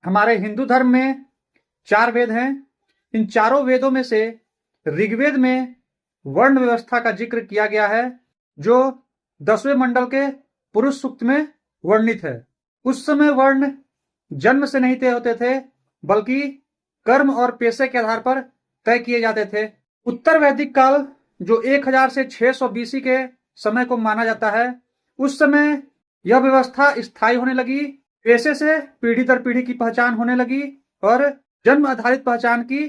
हमारे हिंदू धर्म में 4 वेद हैं। इन चारों वेदों में से ऋग्वेद में वर्ण व्यवस्था का जिक्र किया गया है, जो 10वें मंडल के पुरुष सूक्त में वर्णित है। उस समय वर्ण जन्म से नहीं तय होते थे, बल्कि कर्म और पेशे के आधार पर तय किए जाते थे। उत्तर वैदिक काल, जो 1000 से 600 BC के समय को माना जाता है, उस समय यह व्यवस्था स्थायी होने लगी। पेशे से पीढ़ी दर पीढ़ी की पहचान होने लगी और जन्म आधारित पहचान की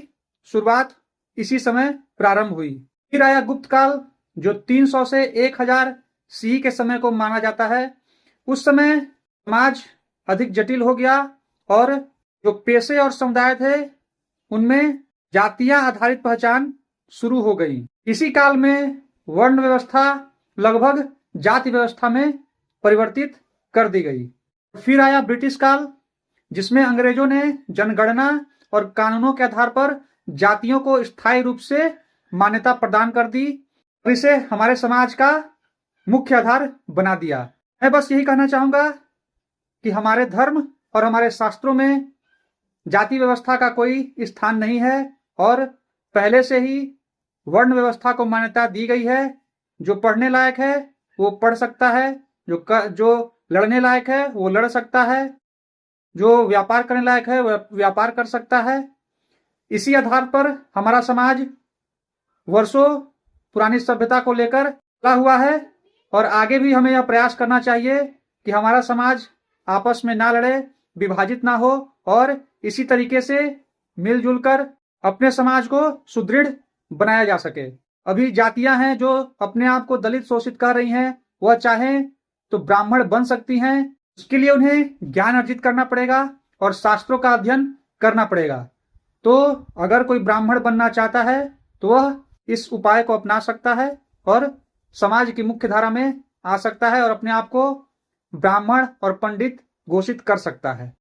शुरुआत इसी समय प्रारंभ हुई। फिर आया गुप्त काल, जो 300 से 1000 CE के समय को माना जाता है। उस समय समाज अधिक जटिल हो गया और जो पेशे और समुदाय थे, उनमें जातियां आधारित पहचान शुरू हो गई। इसी काल में वर्ण व्यवस्था लगभग जाति व्यवस्था में परिवर्तित कर दी गई। फिर आया ब्रिटिश काल, जिसमें अंग्रेजों ने जनगणना और कानूनों के आधार पर जातियों को स्थायी रूप से मान्यता प्रदान कर दी और इसे हमारे समाज का मुख्य आधार बना दिया। मैं बस यही कहना चाहूंगा कि हमारे धर्म और हमारे शास्त्रों में जाति व्यवस्था का कोई स्थान नहीं है और पहले से ही वर्ण व्यवस्था को मान्यता दी गई है। जो पढ़ने लायक है वो पढ़ सकता है, जो लड़ने लायक है वो लड़ सकता है, जो व्यापार करने लायक है वह व्यापार कर सकता है। इसी आधार पर हमारा समाज वर्षों पुरानी सभ्यता को लेकर चला हुआ है और आगे भी हमें यह प्रयास करना चाहिए कि हमारा समाज आपस में ना लड़े, विभाजित ना हो और इसी तरीके से मिलजुल कर अपने समाज को सुदृढ़ बनाया जा सके। अभी जातियां हैं जो अपने आप को दलित शोषित कर रही हैं, वह चाहें तो ब्राह्मण बन सकती हैं। उसके लिए उन्हें ज्ञान अर्जित करना पड़ेगा और शास्त्रों का अध्ययन करना पड़ेगा। तो अगर कोई ब्राह्मण बनना चाहता है तो वह इस उपाय को अपना सकता है और समाज की मुख्य धारा में आ सकता है और अपने आप को ब्राह्मण और पंडित घोषित कर सकता है।